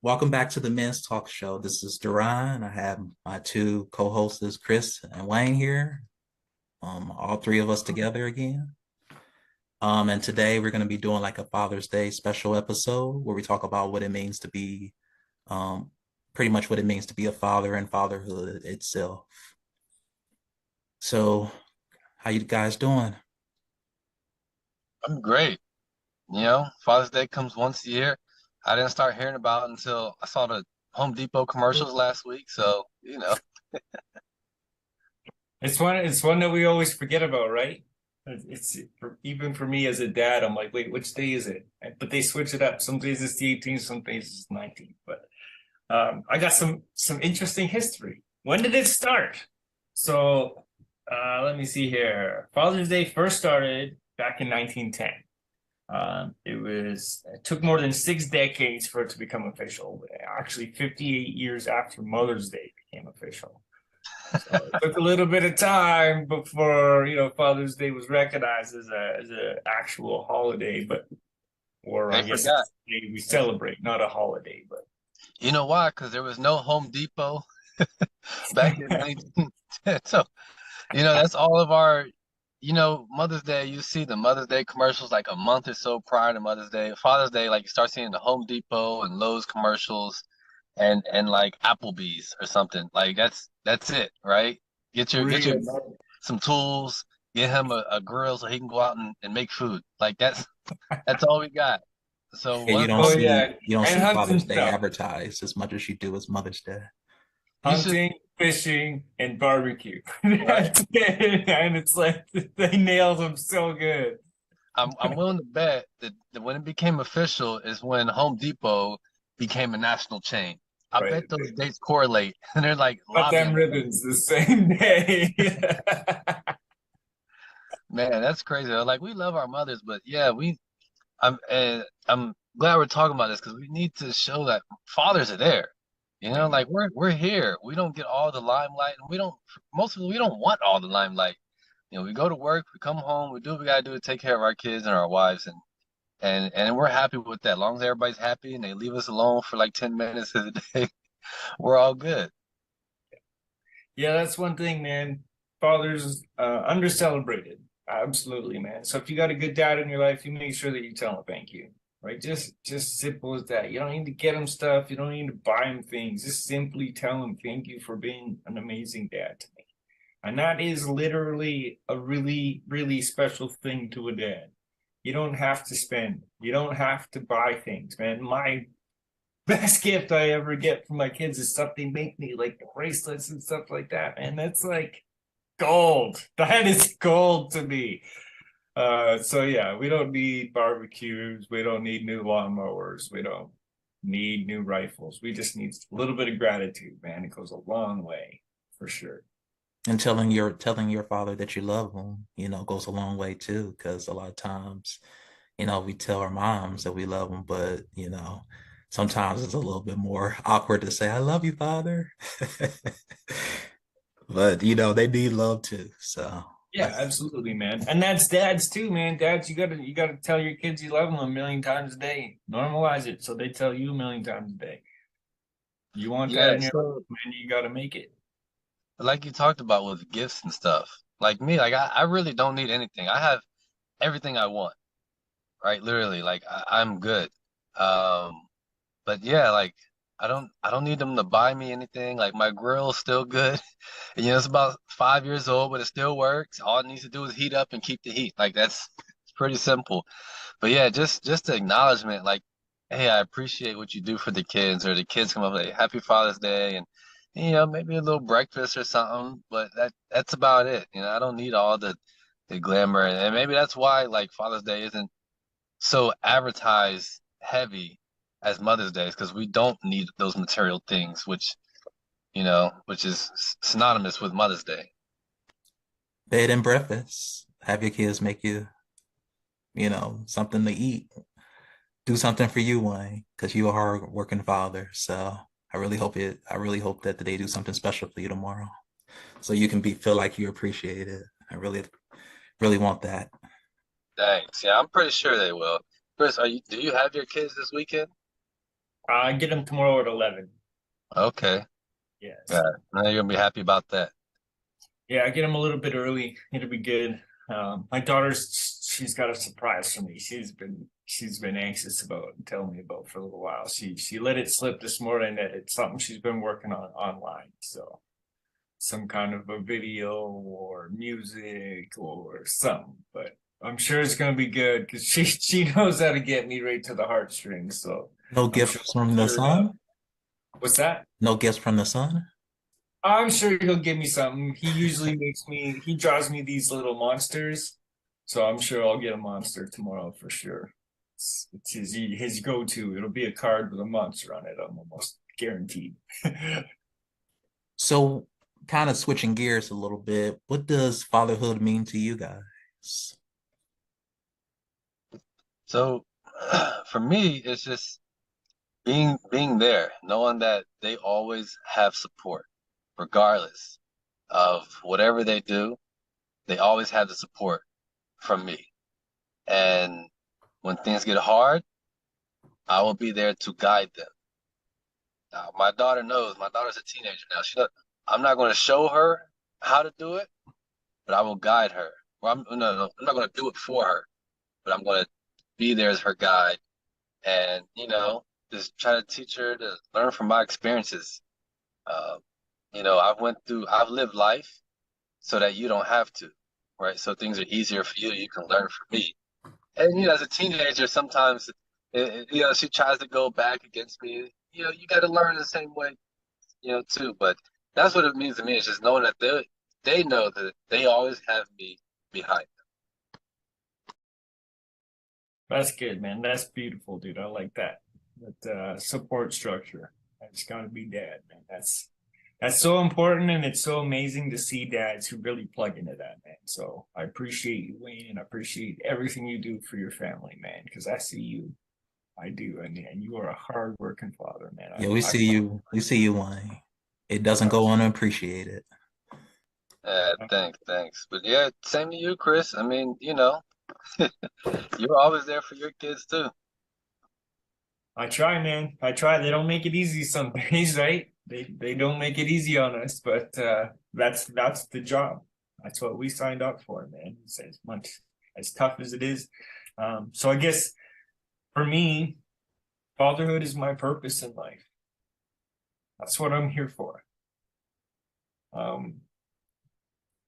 Welcome back to the Men's Talk Show. This is Duran. I have my two co-hosts, Chris and Wayne here. All three of us together again. And today we're going to be doing like a Father's Day special episode where we talk about what it means to be, um, pretty much what it means to be a father and fatherhood itself. So, how you guys doing? I'm great. Father's Day comes once a year. I didn't start hearing about it until I saw the Home Depot commercials last week. So. It's one that we always forget about, right? Even for me as a dad, I'm like, wait, which day is it? But they switch it up. Some days it's the 18th, some days it's 19th. But I got some interesting history. When did it start? So let me see here. Father's Day first started back in 1910. It took more than 6 decades for it to become official. Actually, 58 years after Mother's Day became official. So it took a little bit of time before, Father's Day was recognized as a actual holiday, but or They I guess forgot. it's a day we celebrate, not a holiday, but You know why? Because there was no Home Depot back in 1910. So, that's all of our Mother's Day. You see the Mother's Day commercials like a month or so prior to Mother's Day. Father's Day, like you start seeing the Home Depot and Lowe's commercials and like Applebee's or something. Like that's it, right? Get your really, some tools, get him a grill so he can go out and make food. Like that's all we got. So Yeah, once oh home yeah, you don't and see hunting Father's Day stuff, advertised as much as you do as Mother's Day. you should hunting, fishing, and barbecue. right. That's it. And it's like they nailed them so good. I'm willing to bet that when it became official is when Home Depot became a national chain. I Right. bet those dates correlate and they're like Cut them lobbying each other. ribbons the same day. Man, that's crazy. Like we love our mothers, but yeah, I'm glad we're talking about this because we need to show that fathers are there. Like we're here. We don't get all the limelight, and we don't most of us we don't want all the limelight. We go to work, we come home, we do what we gotta do to take care of our kids and our wives, and we're happy with that. As long as everybody's happy and they leave us alone for like 10 minutes of the day, we're all good. Yeah, that's one thing, man. Fathers under celebrated. Absolutely, man. So if you got a good dad in your life, you make sure that you tell him thank you. Right? Just simple as that. You don't need to get him stuff. You don't need to buy him things. Just simply tell him thank you for being an amazing dad to me. And that is literally a really, really special thing to a dad. You don't have to spend. You don't have to buy things, man. My best gift I ever get from my kids is stuff they make me, like bracelets and stuff like that. And that's like gold. That is gold to me. So yeah, we don't need barbecues. We don't need new lawnmowers. We don't need new rifles. We just need a little bit of gratitude, man. It goes a long way for sure. And telling your father that you love him, goes a long way too. Because a lot of times, we tell our moms that we love them, but sometimes it's a little bit more awkward to say, "I love you, father." But they need love too. So Yeah, absolutely, man. And that's dads too, man. Dads, you gotta tell your kids you love them a million times a day. Normalize it so they tell you a million times a day. You want that Yeah, in your so life, man, you gotta make it. like you talked about with gifts and stuff, like me, like I really don't need anything. I have everything I want, right? Literally, like I'm good. Um, but yeah, like I don't need them to buy me anything. Like my grill's still good. It's about 5 years old, but it still works. All it needs to do is heat up and keep the heat. Like that's it's pretty simple. But yeah, just the acknowledgement, like, hey, I appreciate what you do for the kids, or the kids come up like Happy Father's Day, and maybe a little breakfast or something. But that's about it. I don't need all the glamour, and maybe that's why like Father's Day isn't so advertised heavy as Mother's Day, is because we don't need those material things, which is synonymous with Mother's Day. bed and breakfast. Have your kids make you, something to eat. Do something for you, Wayne, because you're a hard working father. So I really hope that they do something special for you tomorrow. So you can feel like you appreciate it. I really, really want that. Thanks. Yeah, I'm pretty sure they will. Chris, do you have your kids this weekend? I get them tomorrow at 11. Okay. Yes. Yeah. Now you're gonna be happy about that. Yeah, I get them a little bit early. It'll be good. My daughter's she's got a surprise for me. She's been anxious about telling me about for a little while. She let it slip this morning that it's something she's been working on online. So some kind of a video or music or something. But I'm sure it's gonna be good because she knows how to get me right to the heartstrings. So No I'm sure gifts from we'll the figure it out. son? What's that? No gifts from the son? I'm sure he'll give me something. He usually he draws me these little monsters. So I'm sure I'll get a monster tomorrow for sure. It's his go-to. It'll be a card with a monster on it. I'm almost guaranteed. So, kind of switching gears a little bit, what does fatherhood mean to you guys? So for me, it's just being there, knowing that they always have support, regardless of whatever they do, they always have the support from me. And when things get hard, I will be there to guide them. Now, my daughter knows, my daughter's a teenager now. I'm not going to show her how to do it, but I will guide her. Well, no, I'm not going to do it for her, but I'm going to be there as her guide and, just try to teach her to learn from my experiences. Uh, I've lived life so that you don't have to, right? So things are easier for you. You can learn from me. And, as a teenager, sometimes, she tries to go back against me. You got to learn the same way, too. But that's what it means to me. It's just knowing that they know that they always have me behind That's good, man. That's beautiful, dude. I like that. That support structure. That's gotta be dad, man. That's so important, and it's so amazing to see dads who really plug into that, man. So I appreciate you, Wayne, and I appreciate everything you do for your family, man. Because I see you, I do, and you are a hardworking father, man. Yeah, we I see you. We see you, Wayne. It doesn't go unappreciated. Thanks. But yeah, same to you, Chris. I mean, you're always there for your kids too. I try, man. I try. They don't make it easy some days, right? They don't make it easy on us, but that's the job. That's what we signed up for, man. It's as much as tough as it is. So I guess for me, fatherhood is my purpose in life. That's what I'm here for. Um,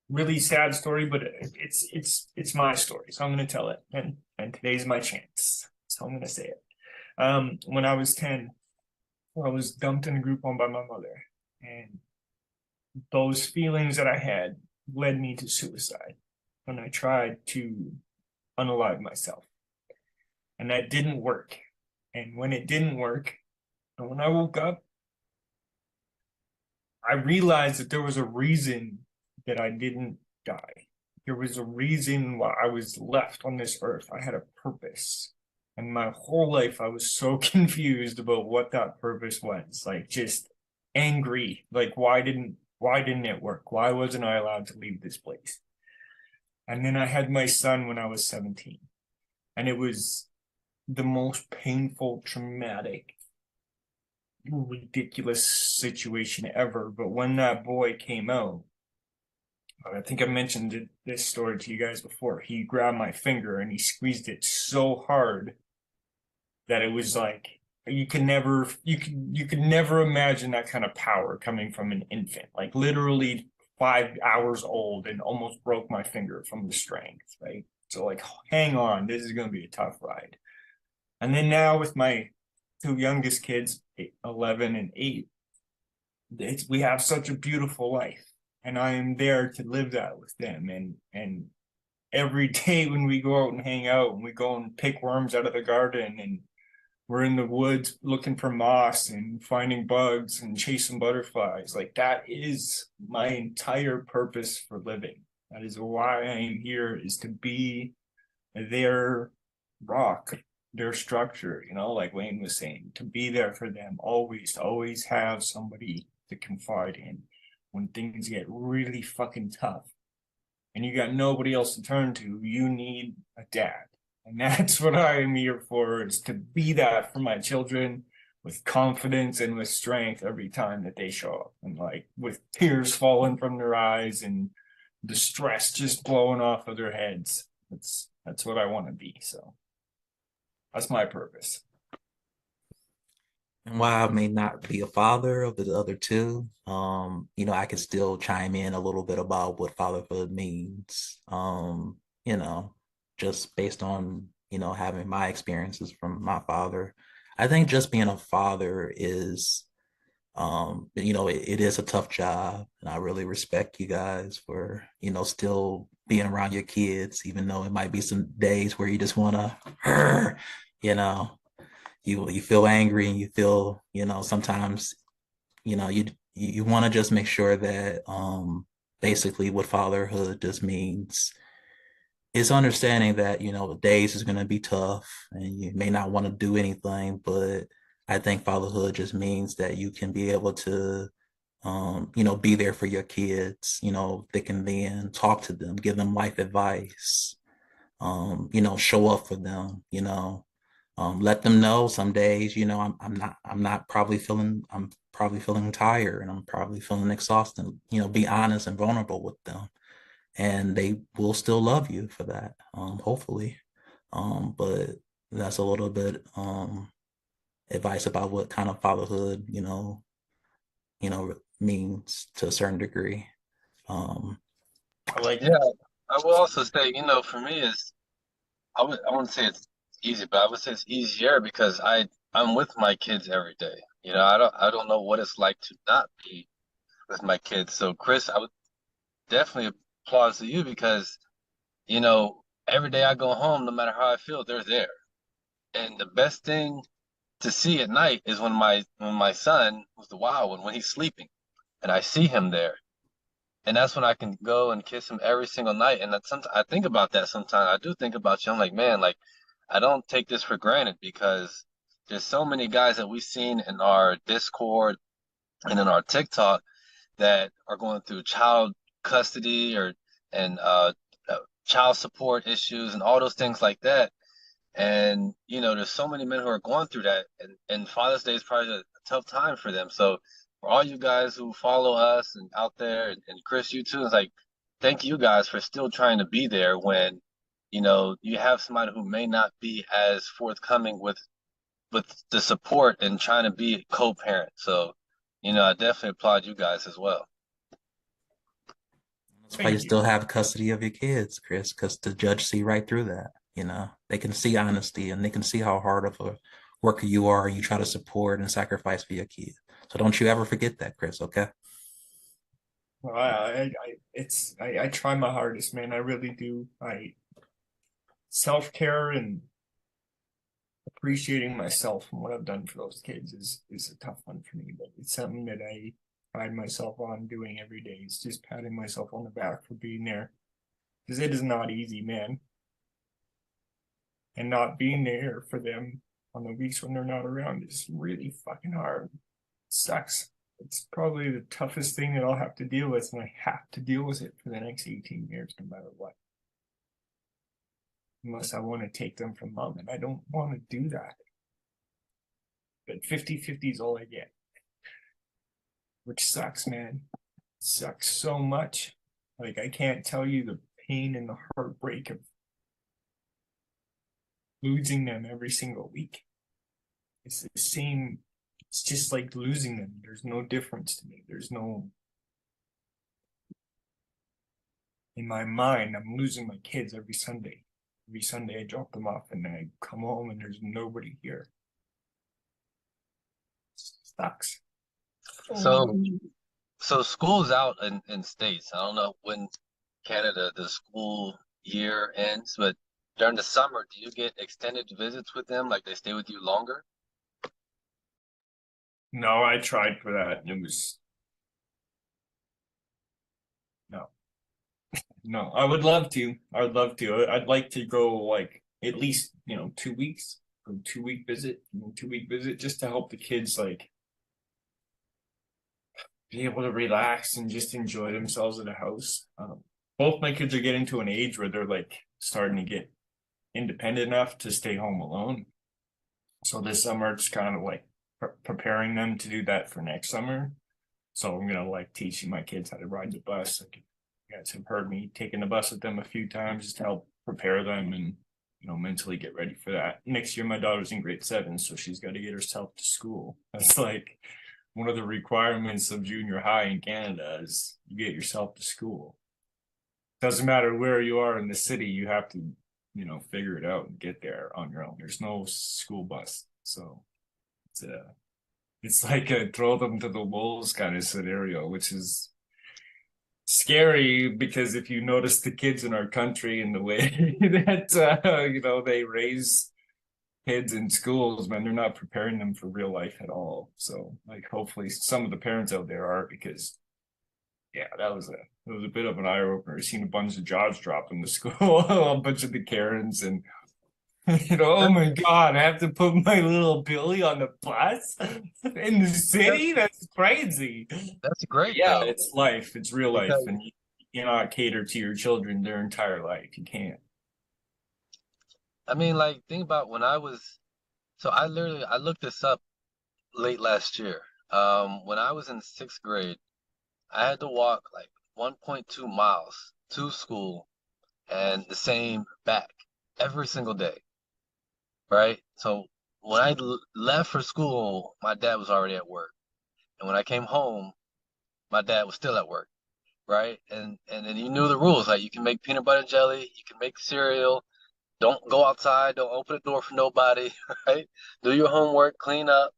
really sad story, but it's my story, so I'm gonna tell it, and today's my chance, so I'm gonna say it. When I was 10, I was dumped in a group home by my mother, and those feelings that I had led me to suicide. And I tried to unalive myself, and that didn't work. And when it didn't work, and when I woke up, I realized that there was a reason that I didn't die. There was a reason why I was left on this earth. I had a purpose. And my whole life, I was so confused about what that purpose was. Like, just angry. Like, why didn't it work? Why wasn't I allowed to leave this place? And then I had my son when I was 17. And it was the most painful, traumatic, ridiculous situation ever. But when that boy came out, I think I mentioned this story to you guys before. He grabbed my finger and he squeezed it so hard that it was like you could never imagine that kind of power coming from an infant. Like literally 5 hours old, and almost broke my finger from the strength, right? So like, hang on, this is gonna be a tough ride. And then now with my two youngest kids, 11 and 8, we have such a beautiful life, and I am there to live that with them. And every day when we go out and hang out and we go and pick worms out of the garden, and we're in the woods looking for moss and finding bugs and chasing butterflies, like that is my entire purpose for living. That is why I am here, is to be their rock, their structure, like Wayne was saying, to be there for them always, to always have somebody to confide in when things get really fucking tough and you got nobody else to turn to. You need a dad. And that's what I am here for, is to be that for my children. with confidence and with strength every time that they show up, and like with tears falling from their eyes and the stress just blowing off of their heads. That's what I want to be. So that's my purpose. And while I may not be a father of the other two, I can still chime in a little bit about what fatherhood means. You know, just based on, having my experiences from my father. I think just being a father is, it is a tough job. And I really respect you guys for, still being around your kids, even though it might be some days where you just want to, you know, you feel angry and you feel, sometimes, you want to just make sure that basically what fatherhood just means is understanding that, days is going to be tough and you may not want to do anything, but I think fatherhood just means that you can be able to be there for your kids, they can then talk to them, give them life advice, show up for them, let them know some days, I'm probably feeling tired and I'm probably feeling exhausted, be honest and vulnerable with them. And they will still love you for that, hopefully. But that's a little bit advice about what kind of fatherhood, means to a certain degree. Um, I like Yeah, I will also say, for me is I wouldn't say it's easy, but I would say it's easier because I'm with my kids every day. I don't know what it's like to not be with my kids. So Chris, I would definitely applaud to you because, every day I go home, no matter how I feel, they're there. And the best thing to see at night is when my son, who's the wild one, when he's sleeping, and I see him there. And that's when I can go and kiss him every single night. And that sometimes I think about that sometimes. I do think about you. I'm like, man, like I don't take this for granted because there's so many guys that we've seen in our Discord and in our TikTok that are going through child custody or and child support issues and all those things like that. And there's so many men who are going through that, and Father's Day is probably a tough time for them. So for all you guys who follow us and out there, and Chris, you too, it's like thank you guys for still trying to be there when you have somebody who may not be as forthcoming with the support and trying to be a co-parent. So I definitely applaud you guys as well. that's why you thank you. still have custody of your kids, Chris, because the judge see right through that. They can see honesty and they can see how hard of a worker you are. You try to support and sacrifice for your kids. So don't you ever forget that, Chris, okay? Well, I try my hardest, man. I really do. I self-care and appreciating myself and what I've done for those kids is a tough one for me, but it's something that I pride myself on doing every day. It's just patting myself on the back for being there because it is not easy, man. And not being there for them on the weeks when they're not around is really fucking hard. It sucks. It's probably the toughest thing that I'll have to deal with, and I have to deal with it for the next 18 years, no matter what. Unless I want to take them from mom, and I don't want to do that. But 50-50 is all I get. Which sucks, man. It sucks so much. Like, I can't tell you the pain and the heartbreak of losing them every single week. It's the same. It's just like losing them. There's no difference to me. There's no. In my mind, I'm losing my kids every Sunday. Every Sunday, I drop them off and then I come home and there's nobody here. It sucks. So so school's out in states. I don't know when Canada the school year ends, but during the summer, do you get extended visits with them? Like they stay with you longer? No, I tried for that and it was no. No, I would love to. I would love to. I'd like to go like at least, 2 weeks, go 2 week visit, 2 week visit just to help the kids like be able to relax and just enjoy themselves at the house. Both my kids are getting to an age where they're like starting to get independent enough to stay home alone. So this summer it's kind of like preparing them to do that for next summer. So I'm gonna like teaching my kids how to ride the bus. Like, you guys have heard me taking the bus with them a few times just to help prepare them and mentally get ready for that. Next year, my daughter's in grade 7, so she's got to get herself to school. That's like one of the requirements of junior high in Canada is you get yourself to school. Doesn't matter where you are in the city, you have to, figure it out and get there on your own. There's no school bus, so it's like a throw them to the wolves kind of scenario, which is scary because if you notice the kids in our country and the way that they raise kids in schools, man, they're not preparing them for real life at all. So like hopefully some of the parents out there are, because yeah, it was a bit of an eye opener. Seeing a bunch of jaws drop in the school, a bunch of the Karens and oh my God, I have to put my little Billy on the bus in the city? That's crazy. That's great Yeah, though, it's life. It's real life. because And you cannot cater to your children their entire life. You can't. I mean, like, think about when I was, so I looked this up late last year. When I was in sixth grade, I had to walk like 1.2 miles to school and the same back every single day, right? So when I left for school, my dad was already at work. And when I came home, my dad was still at work, right? And then you knew the rules, like you can make peanut butter jelly, you can make cereal, don't go outside, don't open the door for nobody, right? Do your homework, clean up.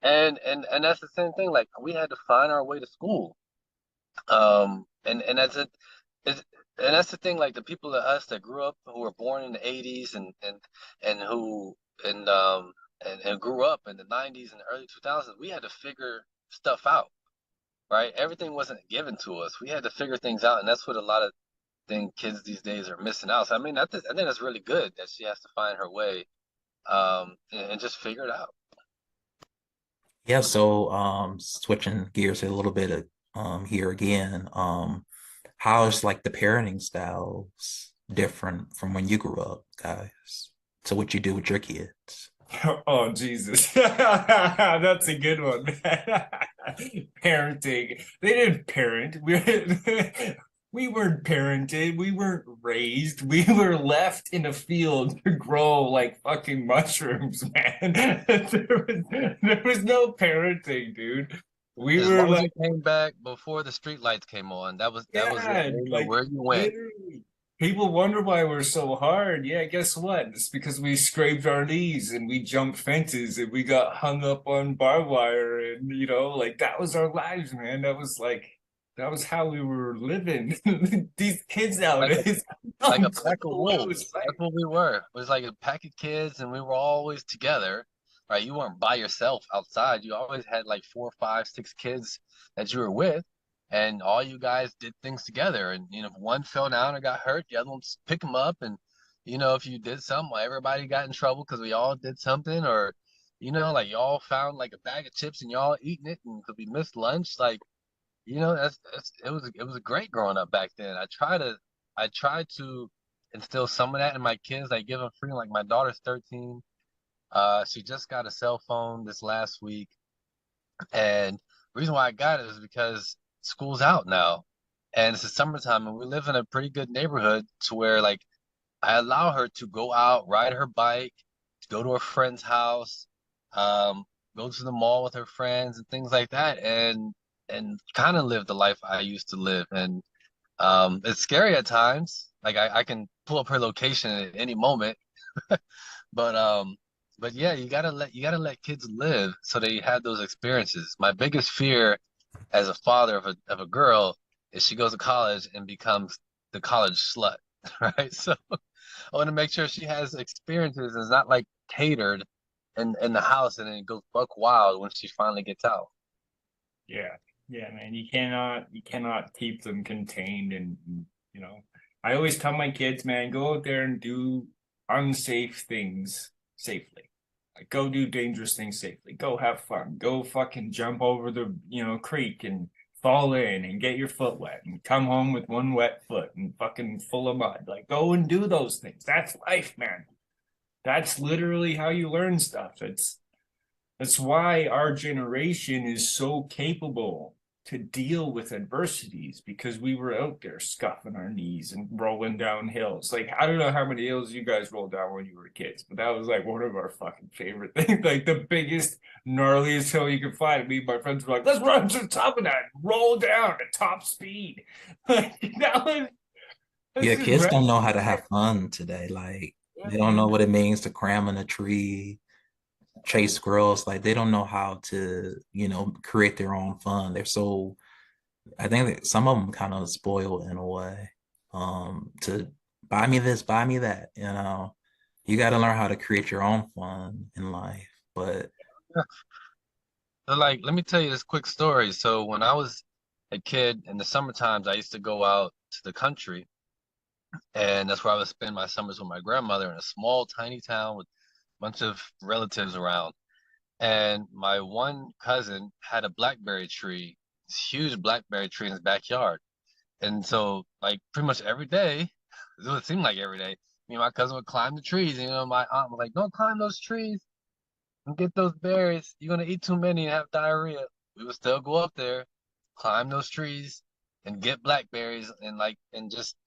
And that's the same thing. Like we had to find our way to school. And that's it. It's, and that's the thing. Like the people of us that grew up, who were born in the '80s and who and grew up in the '90s and the early 2000s, we had to figure stuff out, right? Everything wasn't given to us. We had to figure things out, and that's what a lot of kids these days are missing out. So I mean, I think that's really good that she has to find her way, and just figure it out. Yeah, so switching gears a little bit here again. How is like the parenting styles different from when you grew up, guys? So what you do with your kids? Oh Jesus. That's a good one, man. Parenting. They didn't parent. We weren't parented. We weren't raised. We were left in a field to grow like fucking mushrooms, man. There was no parenting, dude. We As were long as like, you came back before the street lights came on, that was it. yeah, You know like where you went. literally. People wonder why we're so hard. Yeah, guess what? It's because we scraped our knees and we jumped fences and we got hung up on barbed wire and like that was our lives, man. That was how we were living. These kids Like a nowadays, like a I'm pack of clue what it was wolves. like. That's what we were. It was like a pack of kids, and we were always together, right? You weren't by yourself outside. You always had like four, five, six kids that you were with, and all you guys did things together. And if one fell down or got hurt, the other ones pick them up. And if you did something, well, everybody got in trouble because we all did something, or like y'all found like a bag of chips and y'all eating it, and because we missed lunch, like. It was great growing up back then. I try to instill some of that in my kids, like give them freedom. Like my daughter's 13. She just got a cell phone this last week, and the reason why I got it is because school's out now, and it's the summertime, and we live in a pretty good neighborhood to where like I allow her to go out, ride her bike, to go to a friend's house, um, go to the mall with her friends and things like that, and kind of live the life I used to live. And it's scary at times. Like I can pull up her location at any moment, but yeah, you gotta let kids live so they have those experiences. My biggest fear as a father of a girl is she goes to college and becomes the college slut, right? So I want to make sure she has experiences and it's not like catered in the house and then it goes buck wild when she finally gets out. Yeah, yeah, man. You cannot keep them contained and you know. I always tell my kids, man, go out there and do unsafe things safely. Like go do dangerous things safely. Go have fun. Go fucking jump over the, creek and fall in and get your foot wet and come home with one wet foot and fucking full of mud. Like go and do those things. That's life, man. That's literally how you learn stuff. That's why our generation is so capable to deal with adversities because we were out there scuffing our knees and rolling down hills. Like, I don't know how many hills you guys rolled down when you were kids, but that was like one of our fucking favorite things. Like the biggest, gnarliest hill you could find. Me and my friends were like, let's run to the top of that, roll down at top speed. Like, that's Yeah, just kids rad. don't know how to have fun today. Like Yeah, they don't know man. what it means to cram in a tree, chase squirrels. Like they don't know how to, create their own fun. They're so I think that some of them kind of spoiled in a way. To buy me this, buy me that, You got to learn how to create your own fun in life. But So, like, let me tell you this quick story. So when I was a kid in the summer times, I used to go out to the country, and that's where I would spend my summers with my grandmother in a small, tiny town with a bunch of relatives around. And my one cousin had a blackberry tree, this huge blackberry tree in his backyard. And so, like, pretty much every day, it would seem like every day, me and my cousin would climb the trees. And, my aunt was like, "Don't climb those trees and get those berries. You're gonna eat too many and have diarrhea." We would still go up there, climb those trees, and get blackberries, and just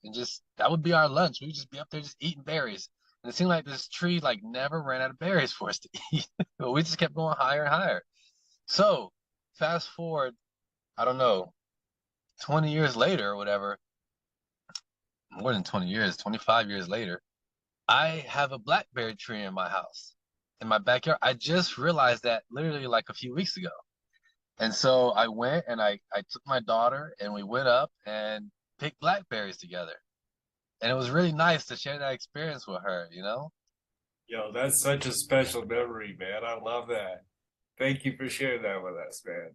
that would be our lunch. We'd just be up there just eating berries. And it seemed like this tree like never ran out of berries for us to eat. But we just kept going higher and higher. So fast forward, I don't know, 20 years later or whatever, more than 20 years, 25 years later, I have a blackberry tree in my house, in my backyard. I just realized that literally like a few weeks ago. And so I went and I took my daughter and we went up and picked blackberries together. And it was really nice to share that experience with her, you know? Yo, that's such a special memory, man. I love that. Thank you for sharing that with us, man.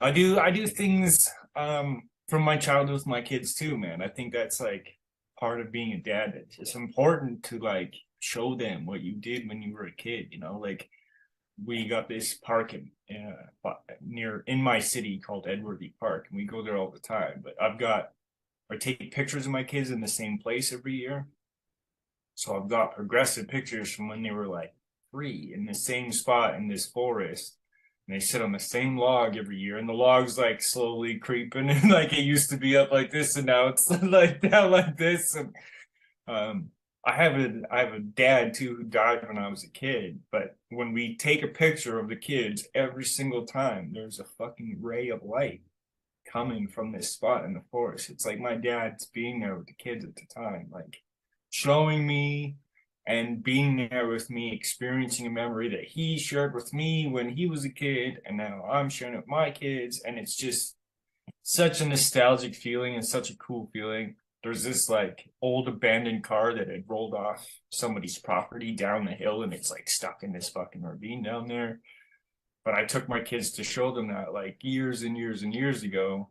I do things from my childhood with my kids too, man. I think that's like part of being a dad. It's important to like show them what you did when you were a kid, like we got this park near in my city called Edwardy Park, and we go there all the time. But I take pictures of my kids in the same place every year. So I've got progressive pictures from when they were like 3 in the same spot in this forest. And they sit on the same log every year, and the log's like slowly creeping, and like it used to be up like this, and now it's like down like this. And I have a dad too who died when I was a kid. But when we take a picture of the kids, every single time there's a fucking ray of light coming from this spot in the forest. It's like my dad's being there with the kids at the time, like showing me and being there with me, experiencing a memory that he shared with me when he was a kid, and now I'm sharing with my kids. And it's just such a nostalgic feeling and such a cool feeling. There's this like old abandoned car that had rolled off somebody's property down the hill, and it's like stuck in this fucking ravine down there. But I took my kids to show them that like years and years and years ago,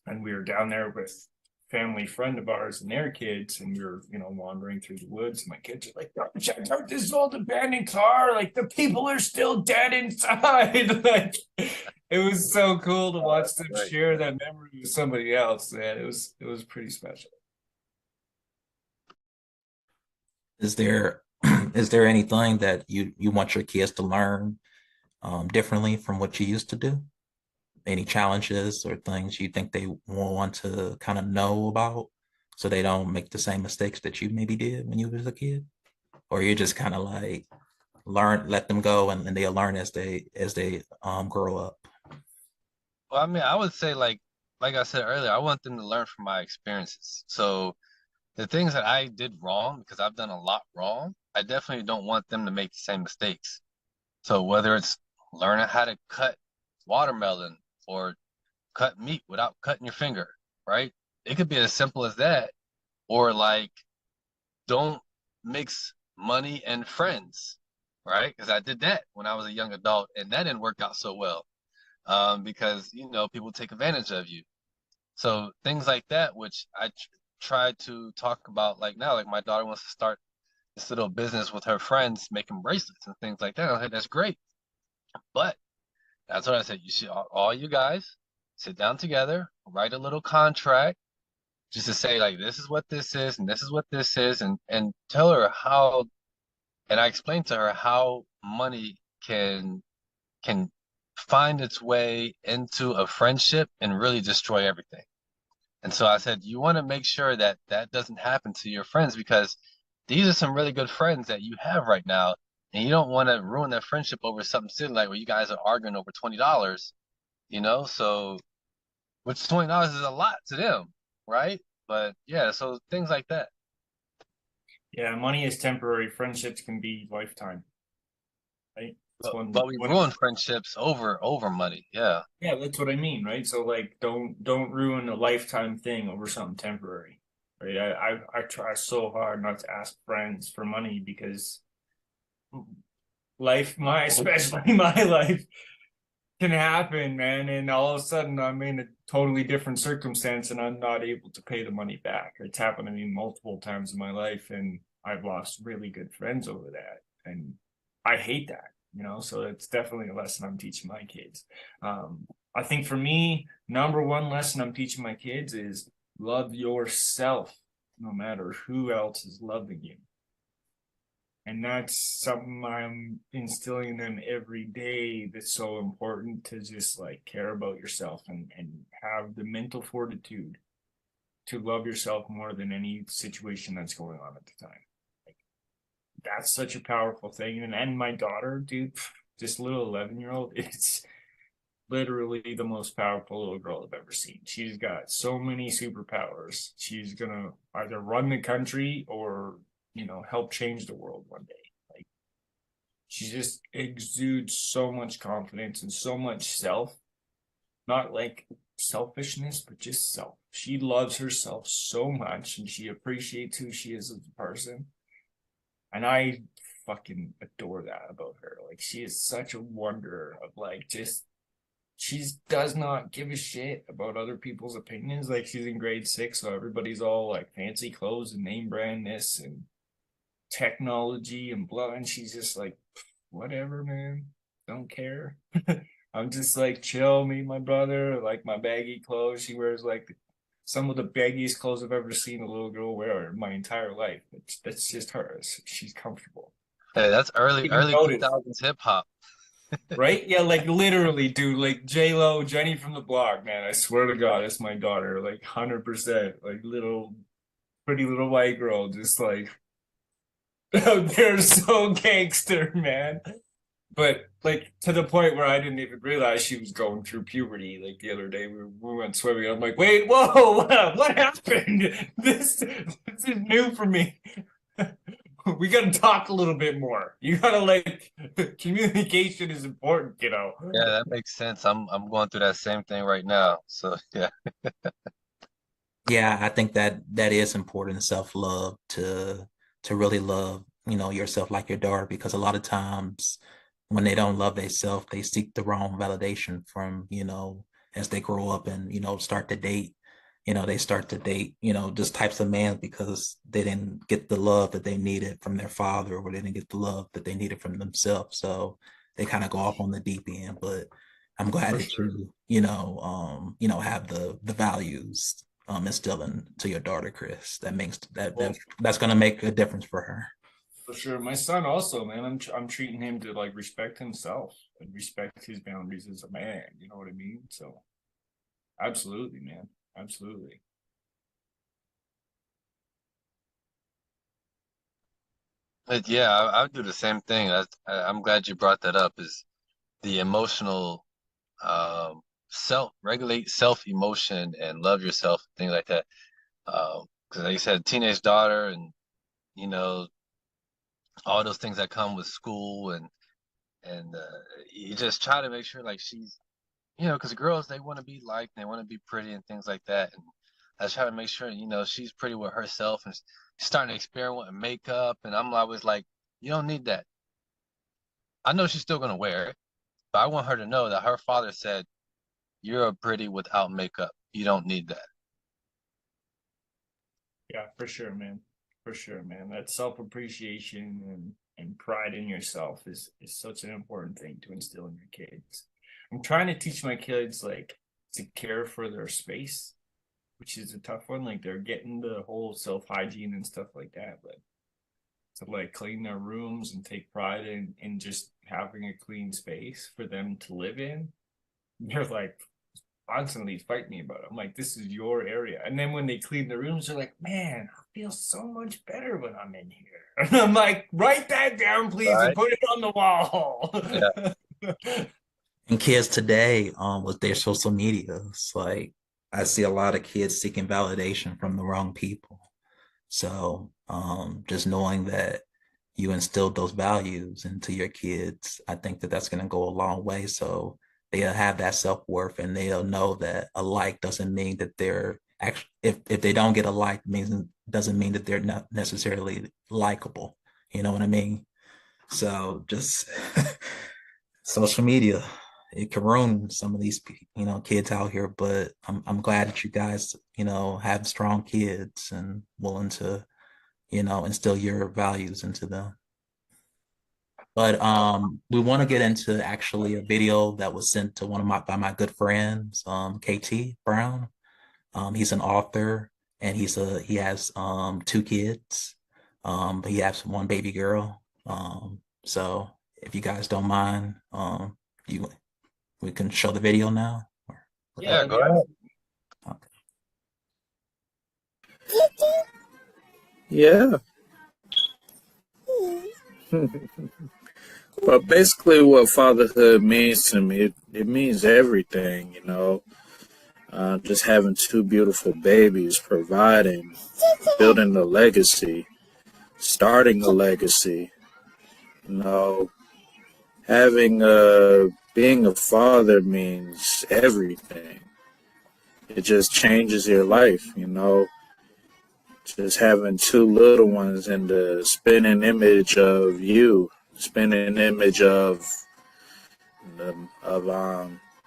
and we were down there with family friend of ours and their kids, and we were wandering through the woods, and my kids are like, "Don't check out this old abandoned car, like the people are still dead inside." Like it was so cool to Oh, watch that's them great. share that memory with somebody else, man. It was pretty special. is there is there anything that you want your kids to learn differently from what you used to do? Any challenges or things you think they will want to kind of know about so they don't make the same mistakes that you maybe did when you was a kid? Or you just kind of like let them go and they'll learn as they grow up. Well, I mean, I would say like I said earlier, I want them to learn from my experiences. So the things that I did wrong, because I've done a lot wrong, I definitely don't want them to make the same mistakes. So whether it's learning how to cut watermelon or cut meat without cutting your finger, right? It could be as simple as that, or like don't mix money and friends, right? Because I did that when I was a young adult, and that didn't work out so well, because people take advantage of you. So things like that, which I try to talk about, like now, like my daughter wants to start this little business with her friends making bracelets and things like that. I said, that's great. But that's what I said. You should all you guys sit down together, write a little contract just to say like this is what this is and this is what this is, and tell her how, and I explained to her how money can can find its way into a friendship and really destroy everything. And so I said, you want to make sure that that doesn't happen to your friends because these are some really good friends that you have right now. And you don't want to ruin that friendship over something silly like where you guys are arguing over $20, you know? So, which $20 is a lot to them, right? But yeah, so things like that. Yeah, money is temporary. Friendships can be lifetime, right? It's But we one. ruin friendships over money. Yeah. Yeah, that's what I mean, right? So like, don't ruin a lifetime thing over something temporary, right? I try so hard not to ask friends for money because life, my especially my life, can happen, man. And all of a sudden, I'm in a totally different circumstance, and I'm not able to pay the money back. It's happened to me multiple times in my life, and I've lost really good friends over that, and I hate that. So it's definitely a lesson I'm teaching my kids. I think for me, number one lesson I'm teaching my kids is love yourself, no matter who else is loving you. And that's something I'm instilling in them every day that's so important to just like care about yourself and have the mental fortitude to love yourself more than any situation that's going on at the time. Like, that's such a powerful thing. And my daughter, dude, this little 11-year-old, it's literally the most powerful little girl I've ever seen. She's got so many superpowers. She's gonna either run the country or, help change the world one day. Like, she just exudes so much confidence and so much self, not like selfishness, but just self. She loves herself so much and she appreciates who she is as a person. And I fucking adore that about her. Like, she is such a wonder of like just she does not give a shit about other people's opinions. Like, she's in grade 6, so everybody's all like fancy clothes and name brand this and technology and blah, and she's just like, whatever, man, don't care. I'm just like chill, me and my brother, like my baggy clothes. She wears like some of the baggiest clothes I've ever seen a little girl wear in my entire life. That's just her. She's comfortable. Hey, that's Even early notice, 2000s hip hop. right? Yeah, like literally, dude, like J Lo, Jenny from the block, man. I swear to God, that's my daughter, like 100%, like little pretty little white girl, just like they're so gangster, man. But like to the point where I didn't even realize she was going through puberty. Like the other day, we went swimming. I'm like, wait, whoa, what happened? This is new for me. We gotta talk a little bit more. You gotta like communication is important. Yeah, that makes sense. I'm going through that same thing right now. So yeah. Yeah, I think that that is important, self-love, to really love, yourself like your daughter, because a lot of times when they don't love themselves, they seek the wrong validation from, as they grow up and, start to date. They start to date, just types of men because they didn't get the love that they needed from their father, or they didn't get the love that they needed from themselves. So they kind of go off on the deep end. But I'm glad For that sure. have the values instilled into your daughter, Chris. That makes Well, that's gonna make a difference for her. for sure. My son also, man. I'm treating him to like respect himself and respect his boundaries as a man. You know what I mean? So absolutely, man. Absolutely. But yeah, I would do the same thing. I'm glad you brought that up. Is the emotional regulate self emotion and love yourself, things like that. Because like you said, teenage daughter, and you know all those things that come with school, and you just try to make sure like she's because girls they want to be liked, they want to be pretty and things like that. And I try to make sure she's pretty with herself and she's starting to experiment with makeup, and I'm always like, you don't need that. I know she's still gonna wear it, but I want her to know that her father said, "You're a pretty without makeup. You don't need that." Yeah, for sure, man. For sure, man. That self-appreciation and pride in yourself is such an important thing to instill in your kids. I'm trying to teach my kids like to care for their space, which is a tough one. Like, they're getting the whole self-hygiene and stuff like that, but to like clean their rooms and take pride in just having a clean space for them to live in, they're like constantly fight me about it. I'm like, this is your area. And then when they clean the rooms, they're like, man, I feel so much better when I'm in here. And I'm like, write that down, please, and Right? put it on the wall. Yeah. And kids today, with their social media, it's like I see a lot of kids seeking validation from the wrong people. So just knowing that you instilled those values into your kids, I think that that's going to go a long way. So they'll have that self-worth and they'll know that a like doesn't mean that they're actually, if they don't get a like, means doesn't mean that they're not necessarily likable. You know what I mean? So just social media, it can ruin some of these kids out here, but I'm glad that you guys have strong kids and willing to instill your values into them. But we want to get into actually a video that was sent to one of my good friends, KT Brown. He's an author and he has two kids. He has one baby girl. So if you guys don't mind, you we can show the video now. Yeah, Yeah, go ahead. Okay. Yeah. But basically, what fatherhood means to me, it means everything, you know. Just having two beautiful babies, providing, building a legacy, starting a legacy, you know. Having being a father means everything. It just changes your life, you know. Just having two little ones and the spinning image of you, spinning image the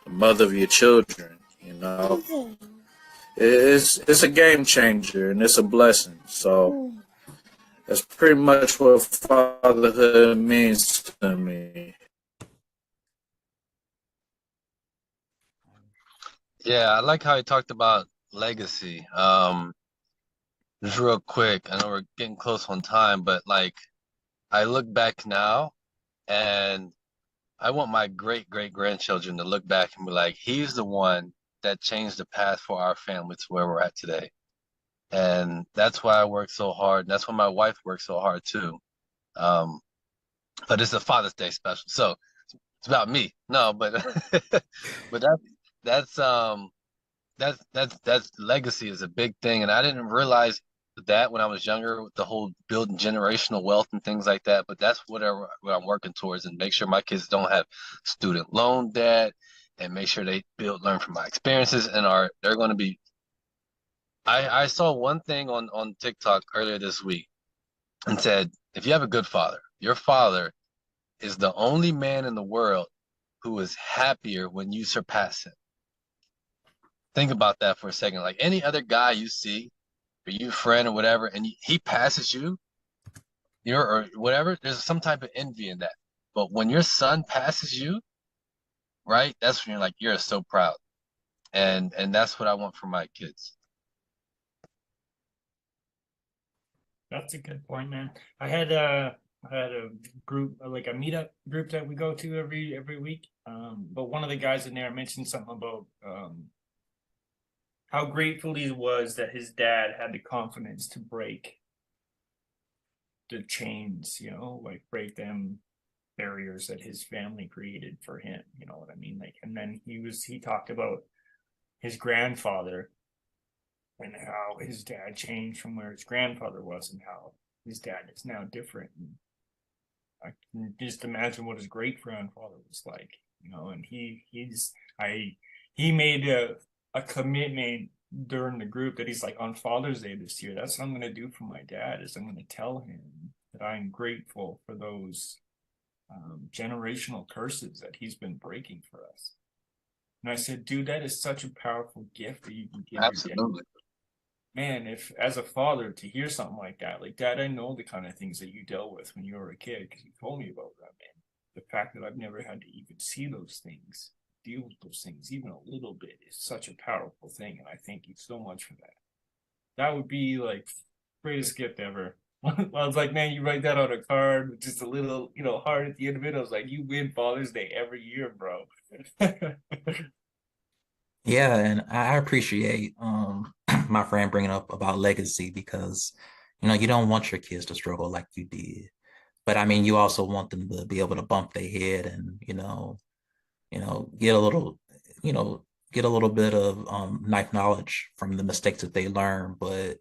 mother of your children. You know, it's a game changer and it's a blessing. So that's pretty much what fatherhood means to me. Yeah, I like how he talked about legacy. Just real quick, I know we're getting close on time, but like I look back now and I want my great great grandchildren to look back and be like, he's the one that changed the path for our family to where we're at today. And that's why I work so hard. And that's why my wife works so hard too. Um, but it's a Father's Day special. So it's about me. No, but but that's that's legacy is a big thing. And I didn't realize that when I was younger with the whole building generational wealth and things like that. But that's what I'm working towards and make sure my kids don't have student loan debt and make sure they learn from my experiences and they're going to be. I saw one thing on TikTok earlier this week and said, if you have a good father, your father is the only man in the world who is happier when you surpass him. Think about that for a second. Like any other guy you see, or you friend or whatever, and he passes you, or whatever, there's some type of envy in that. But when your son passes you, right, that's when you're like, you're so proud. And that's what I want for my kids. that's a good point, man. I had a group, like a meetup group that we go to every week. But one of the guys in there mentioned something about how grateful he was that his dad had the confidence to break the chains, like break them barriers that his family created for him. You know what I mean? Like, and then he talked about his grandfather and how his dad changed from where his grandfather was and how his dad is now different. And I can just imagine what his great grandfather was like, and he made a commitment during the group that he's like, on Father's Day this year, that's what I'm going to do for my dad, is I'm going to tell him that I'm grateful for those generational curses that he's been breaking for us. And I said, dude, that is such a powerful gift that you can give your dad. Absolutely. Man, if as a father to hear something like that, like, Dad, I know the kind of things that you dealt with when you were a kid because you told me about that, man. The fact that I've never had to even see those things, deal with those things, even a little bit, is such a powerful thing. And I thank you so much for that. That would be like greatest gift ever. I was like, man, you write that on a card with just a little, heart at the end of it. I was like, you win Father's Day every year, bro. Yeah, and I appreciate my friend bringing up about legacy because you don't want your kids to struggle like you did. But I mean, you also want them to be able to bump their head and get a little, you know, get a little bit of knife knowledge from the mistakes that they learn. But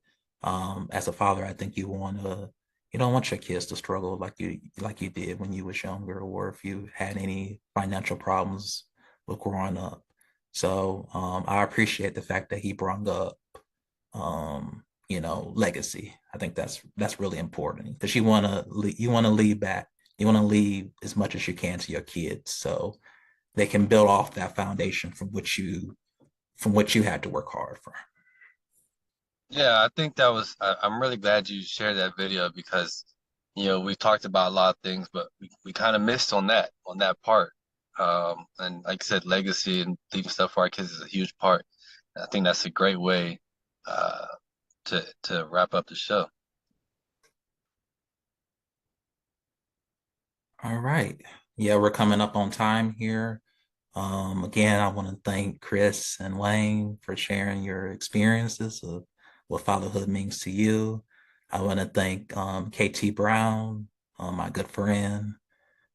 as a father, I think you don't want your kids to struggle like you did when you was younger, or if you had any financial problems with growing up. So I appreciate the fact that he brought up legacy. I think that's really important because you want to leave back. You want to leave as much as you can to your kids. So they can build off that foundation from which you had to work hard for. Yeah, I think that was. I'm really glad you shared that video because, we talked about a lot of things, but we kind of missed on that part. And like I said, legacy and leaving stuff for our kids is a huge part. And I think that's a great way uh, to wrap up the show. All right. Yeah, we're coming up on time here. Again, I want to thank Chris and Wayne for sharing your experiences of what fatherhood means to you. I want to thank KT Brown, my good friend,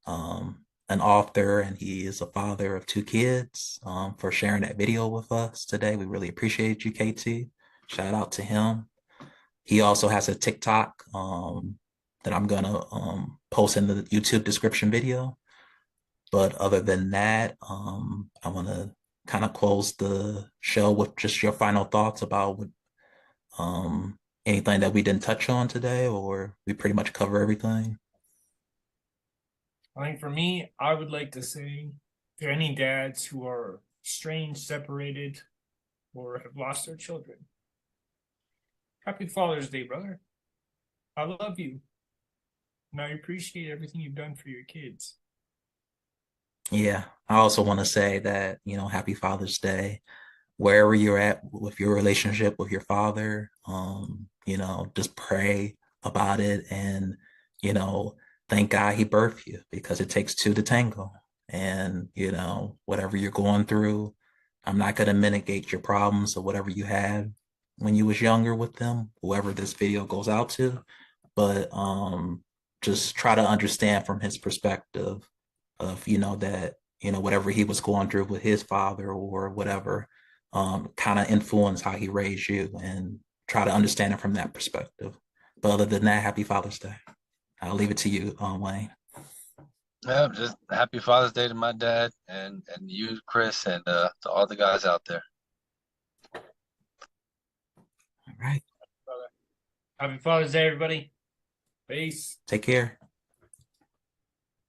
an author, and he is a father of two kids, for sharing that video with us today. We really appreciate you, KT. Shout out to him. He also has a TikTok that I'm gonna post in the YouTube description video. But other than that, I want to kind of close the show with just your final thoughts about anything that we didn't touch on today, or we pretty much cover everything. I think for me, I would like to say to any dads who are estranged, separated, or have lost their children, happy Father's Day, brother. I love you. And I appreciate everything you've done for your kids. Yeah, I also want to say that, happy Father's Day wherever you're at with your relationship with your father. Just pray about it and, you know, thank God he birthed you because it takes two to tango. And, whatever you're going through, I'm not going to mitigate your problems or whatever you had when you was younger with them, whoever this video goes out to. But just try to understand from his perspective of, that, whatever he was going through with his father or whatever, kind of influence how he raised you, and try to understand it from that perspective. But other than that, happy Father's Day. I'll leave it to you, Wayne. Yeah, just happy Father's Day to my dad and you, Chris, and to all the guys out there. All right. Happy Father's Day, everybody. Peace. Take care.